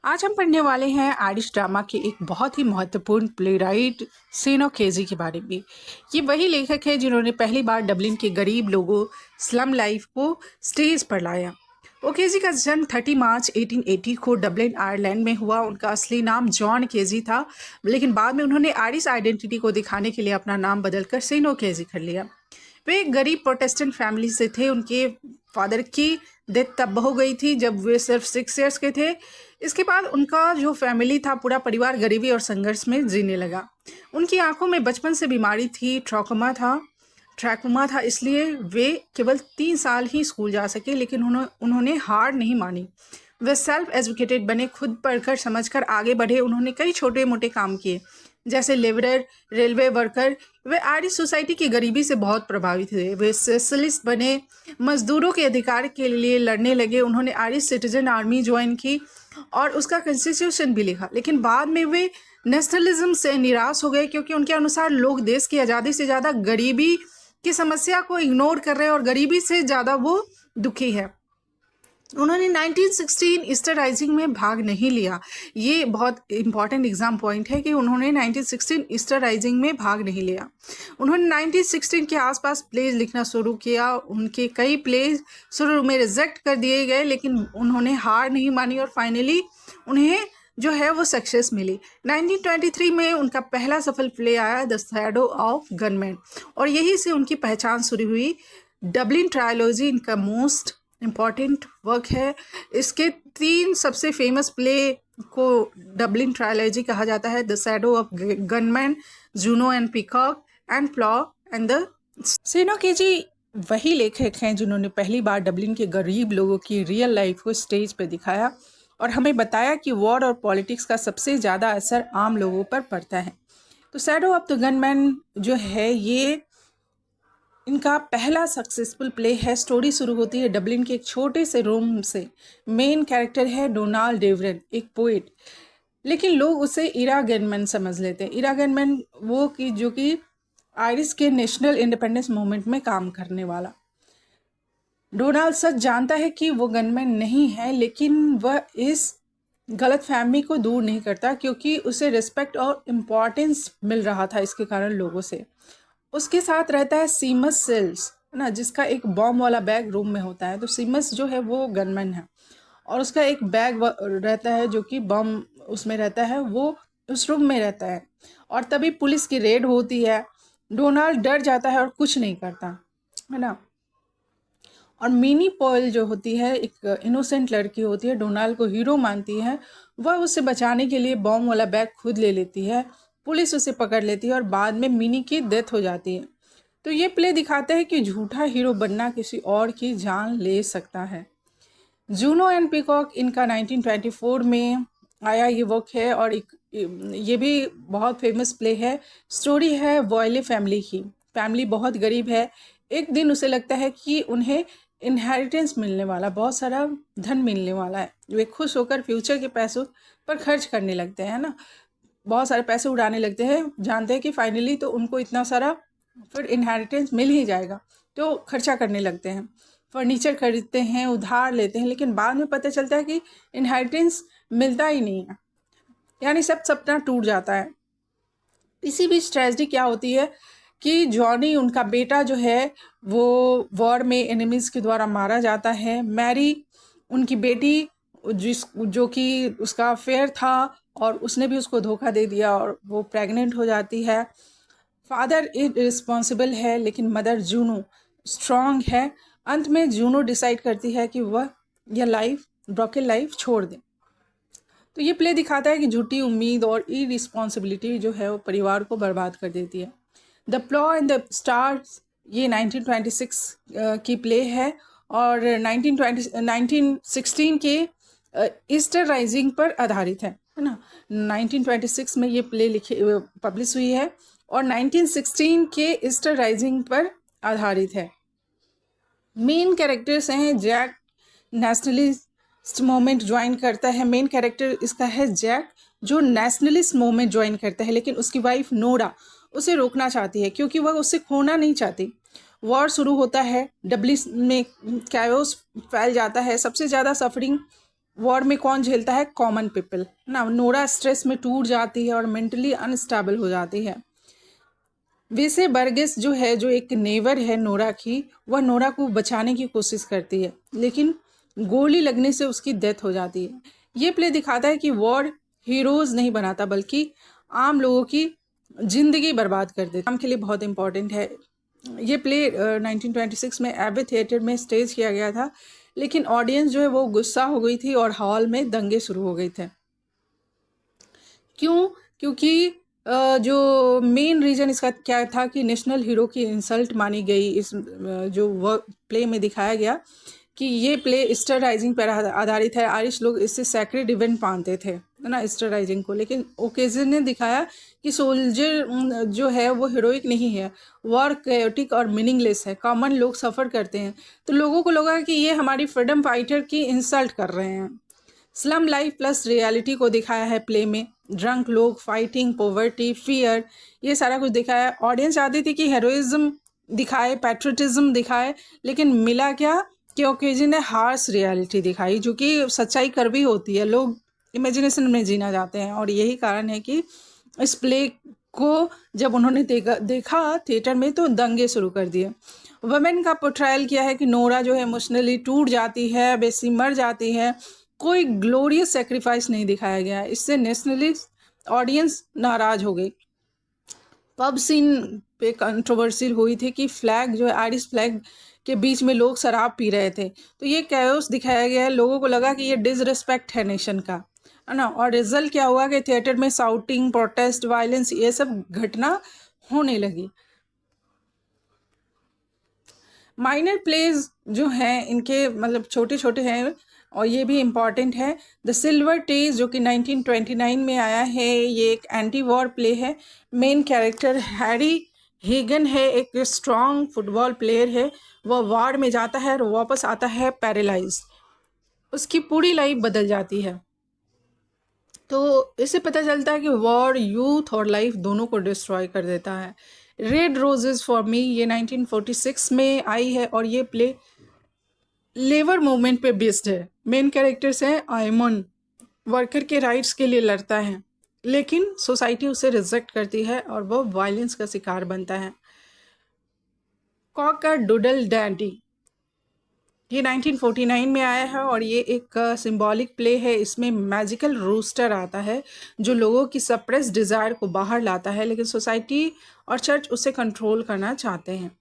आज हम पढ़ने वाले हैं आयरिश ड्रामा के एक बहुत ही महत्वपूर्ण प्लेराइट सेनो केजी के बारे में। ये वही लेखक है जिन्होंने पहली बार डबलिन के गरीब लोगों स्लम लाइफ को स्टेज पर लाया। ओकेजी का जन्म 30 मार्च 1880 को डबलिन आयरलैंड में हुआ। उनका असली नाम जॉन केजी था, लेकिन बाद में उन्होंने आयरिश आइडेंटिटी को दिखाने के लिए अपना नाम बदलकर सेनो केजी कर लिया। वे एक गरीब प्रोटेस्टेंट फैमिली से थे। उनके फादर की डेथ तब हो गई थी जब वे सिर्फ 6 ईयर्स के थे। इसके बाद उनका जो फैमिली था, पूरा परिवार गरीबी और संघर्ष में जीने लगा। उनकी आंखों में बचपन से बीमारी थी, ट्रैकोमा था, इसलिए वे केवल 3 साल ही स्कूल जा सके, लेकिन उन्होंने हार नहीं मानी। वे सेल्फ एजुकेटेड बने, खुद पढ़कर समझकर आगे बढ़े। उन्होंने कई छोटे मोटे काम किए, जैसे लेबरर, रेलवे वर्कर। वे आयरिश सोसाइटी की गरीबी से बहुत प्रभावित हुए। वे सोशलिस्ट बने, मजदूरों के अधिकार के लिए लड़ने लगे। उन्होंने आयरिश सिटीजन आर्मी ज्वाइन की और उसका कॉन्स्टिट्यूशन भी लिखा, लेकिन बाद में वे नेशनलिज्म से निराश हो गए, क्योंकि उनके अनुसार लोग देश की आज़ादी से ज़्यादा गरीबी की समस्या को इग्नोर कर रहे हैं और गरीबी से ज़्यादा वो दुखी है। उन्होंने 1916 ईस्टर राइजिंग में भाग नहीं लिया। ये बहुत इंपॉर्टेंट एग्जाम पॉइंट है कि उन्होंने 1916 ईस्टर राइजिंग में भाग नहीं लिया। उन्होंने 1916 के आसपास प्लेज लिखना शुरू किया। उनके कई प्लेज शुरू में रिजेक्ट कर दिए गए, लेकिन उन्होंने हार नहीं मानी और फाइनली उन्हें जो है वो सक्सेस मिली। 1923 में उनका पहला सफल प्ले आया, द शैडो ऑफ गनमैन, और यही से उनकी पहचान शुरू हुई। डबलिन ट्रायोलॉजी इनका मोस्ट इम्पॉर्टेंट वर्क है। इसके 3 सबसे फेमस प्ले को डबलिन ट्रायोलॉजी कहा जाता है, the shadow of gunman, Juno and peacock and plough and the Sean O'Casey वही लेखक हैं जिन्होंने पहली बार डबलिन के गरीब लोगों की रियल लाइफ को स्टेज पर दिखाया और हमें बताया कि वॉर और पॉलिटिक्स का सबसे ज़्यादा असर आम लोगों पर पड़ता है। तो शैडो ऑफ द गनमैन जो है ये इनका पहला सक्सेसफुल प्ले है। स्टोरी शुरू होती है डबलिन के एक छोटे से रूम से। मेन कैरेक्टर है डोनाल्ड डेवरन, एक पोइट, लेकिन लोग उसे इरा गनमैन समझ लेते हैं। इरा गनमैन वो कि जो कि आयरिश के नेशनल इंडिपेंडेंस मूवमेंट में काम करने वाला। डोनाल्ड सच जानता है कि वो गनमैन नहीं है, लेकिन वह इस गलत फहमी को दूर नहीं करता, क्योंकि उसे रिस्पेक्ट और इम्पॉर्टेंस मिल रहा था इसके कारण लोगों से। उसके साथ रहता है सीमस सेल्स, है ना, जिसका एक बॉम्ब वाला बैग रूम में होता है। तो सीमस जो है वो गनमैन है और उसका एक बैग रहता है जो कि बॉम्ब उसमें रहता है, वो उस रूम में रहता है। और तभी पुलिस की रेड होती है। डोनाल्ड डर जाता है और कुछ नहीं करता, है ना। और मिनी पॉल जो होती है, एक इनोसेंट लड़की होती है, डोनाल्ड को हीरो मानती है। वह उसे बचाने के लिए बॉम्ब वाला बैग खुद ले लेती है। पुलिस उसे पकड़ लेती है और बाद में मिनी की डेथ हो जाती है। तो ये प्ले दिखाता है कि झूठा हीरो बनना किसी और की जान ले सकता है। जूनो एंड पीकॉक इनका 1924 में आया ये वर्क है और ये भी बहुत फेमस प्ले है। स्टोरी है वॉयले फैमिली की। फैमिली बहुत गरीब है। एक दिन उसे लगता है कि उन्हें इनहेरिटेंस मिलने वाला, बहुत सारा धन मिलने वाला है। वे खुश होकर फ्यूचर के पैसों पर खर्च करने लगते हैं ना, बहुत सारे पैसे उड़ाने लगते हैं। जानते हैं कि फाइनली तो उनको इतना सारा फिर इनहेरिटेंस मिल ही जाएगा, तो खर्चा करने लगते हैं। फर्नीचर खरीदते हैं, उधार लेते हैं, लेकिन बाद में पता चलता है कि इनहेरिटेंस मिलता ही नहीं है, यानी सब सपना टूट जाता है। इसी बीच ट्रेजेडी क्या होती है कि जॉनी, उनका बेटा जो है, वो वॉर में एनिमीज़ के द्वारा मारा जाता है। मैरी, उनकी बेटी जो कि उसका अफेयर था और उसने भी उसको धोखा दे दिया और वो प्रेग्नेंट हो जाती है। फादर इररिस्पॉन्सिबल है, लेकिन मदर जूनो स्ट्रॉन्ग है। अंत में जूनो डिसाइड करती है कि वह यह ब्रोकन लाइफ छोड़ दे। तो ये प्ले दिखाता है कि झूठी उम्मीद और इरिस्पॉन्सिबिलिटी जो है वो परिवार को बर्बाद कर देती है। The plough and the stars ये 1926 की प्ले है और 1916 के ईस्टर राइजिंग पर आधारित है ना। 1926 में ये प्ले पब्लिश हुई है और 1916 के ईस्टर राइजिंग पर आधारित है। मेन कैरेक्टर्स हैं जैक, नेशनलिस्ट मूवमेंट ज्वाइन करता है। मेन कैरेक्टर इसका है जैक, जो नेशनलिस्ट मूवमेंट ज्वाइन करता है, लेकिन उसकी वाइफ नोरा उसे रोकना चाहती है क्योंकि वह उसे खोना नहीं चाहती। वॉर शुरू होता है, डबलिन में कैओस फैल जाता है। सबसे ज़्यादा सफरिंग वॉर में कौन झेलता है? कॉमन पीपल ना। नोरा स्ट्रेस में टूट जाती है और मेंटली अनस्टेबल हो जाती है। वैसे बर्गेस जो है, जो एक नेवर है नोरा की, वह नोरा को बचाने की कोशिश करती है, लेकिन गोली लगने से उसकी डेथ हो जाती है। ये प्ले दिखाता है कि वॉर हीरोज नहीं बनाता, बल्कि आम लोगों की जिंदगी बर्बाद कर देता है। आम के लिए बहुत इंपॉर्टेंट है। ये प्ले 1926 में एबे थिएटर में स्टेज किया गया था, लेकिन ऑडियंस जो है वो गुस्सा हो गई थी और हॉल में दंगे शुरू हो गए थे। क्यों? क्योंकि जो मेन रीज़न इसका क्या था कि नेशनल हीरो की इंसल्ट मानी गई। इस जो वर्क प्ले में दिखाया गया कि ये प्ले ईस्टर राइजिंग पर आधारित है। आयरिश लोग इससे सैक्रेड इवेंट मानते थे, है ना, ईस्टर राइजिंग को। लेकिन ओकेजन ने दिखाया कि सोल्जर जो है वो हीरोइक नहीं है, वॉर कैओटिक और मीनिंगलेस है, कॉमन लोग सफ़र करते हैं। तो लोगों को लगा कि ये हमारी फ्रीडम फाइटर की इंसल्ट कर रहे हैं। स्लम लाइफ प्लस रियलिटी को दिखाया है प्ले में। ड्रंक लोग, फाइटिंग, पॉवर्टी, फियर, ये सारा कुछ दिखाया है। ऑडियंस चाहती थी कि हेरोइज्म दिखाए, पैट्रियटिज्म दिखाए, लेकिन मिला क्या कि ओकेजन ने हार्श रियलिटी दिखाई, जो कि सच्चाई कड़वी होती है। लोग इमेजिनेशन में जीना चाहते हैं, और यही कारण है कि इस प्ले को जब उन्होंने देखा थिएटर में तो दंगे शुरू कर दिए। वुमेन का पोर्ट्रायल किया है कि नोरा जो है इमोशनली टूट जाती है, बेसी मर जाती है। कोई ग्लोरियस सेक्रीफाइस नहीं दिखाया गया है। इससे नेशनली ऑडियंस नाराज हो गई। पब सीन पे कंट्रोवर्सी हुई थी कि फ्लैग जो है, आयरिश फ्लैग के बीच में लोग शराब पी रहे थे, तो ये कैओस दिखाया गया है। लोगों को लगा कि ये डिसरिस्पेक्ट है नेशन का, है ना। और रिजल्ट क्या हुआ कि थिएटर में साउटिंग, प्रोटेस्ट, वायलेंस, ये सब घटना होने लगी। माइनर प्लेज जो हैं इनके मतलब छोटे छोटे हैं, और ये भी इम्पॉर्टेंट है। द सिल्वर टेज जो कि 1929 में आया है, ये एक एंटी वॉर प्ले है। मेन कैरेक्टर हैरी हेगन है, एक स्ट्रॉन्ग फुटबॉल प्लेयर है। वह वॉर में जाता है और वापस आता है पैरालाइज। उसकी पूरी लाइफ बदल जाती है। तो इससे पता चलता है कि वॉर यूथ और लाइफ दोनों को डिस्ट्रॉय कर देता है। रेड रोजेस फॉर मी, ये 1946 में आई है, और ये प्ले लेबर मूवमेंट पे बेस्ड है। मेन कैरेक्टर्स हैं आयमन, वर्कर के राइट्स के लिए लड़ता है, लेकिन सोसाइटी उसे रिजेक्ट करती है और वो वायलेंस का शिकार बनता है। कॉक डूडल डैडी, ये 1949 में आया है, और ये एक सिंबॉलिक प्ले है। इसमें मैजिकल रूस्टर आता है जो लोगों की सप्रेस डिज़ायर को बाहर लाता है, लेकिन सोसाइटी और चर्च उसे कंट्रोल करना चाहते हैं।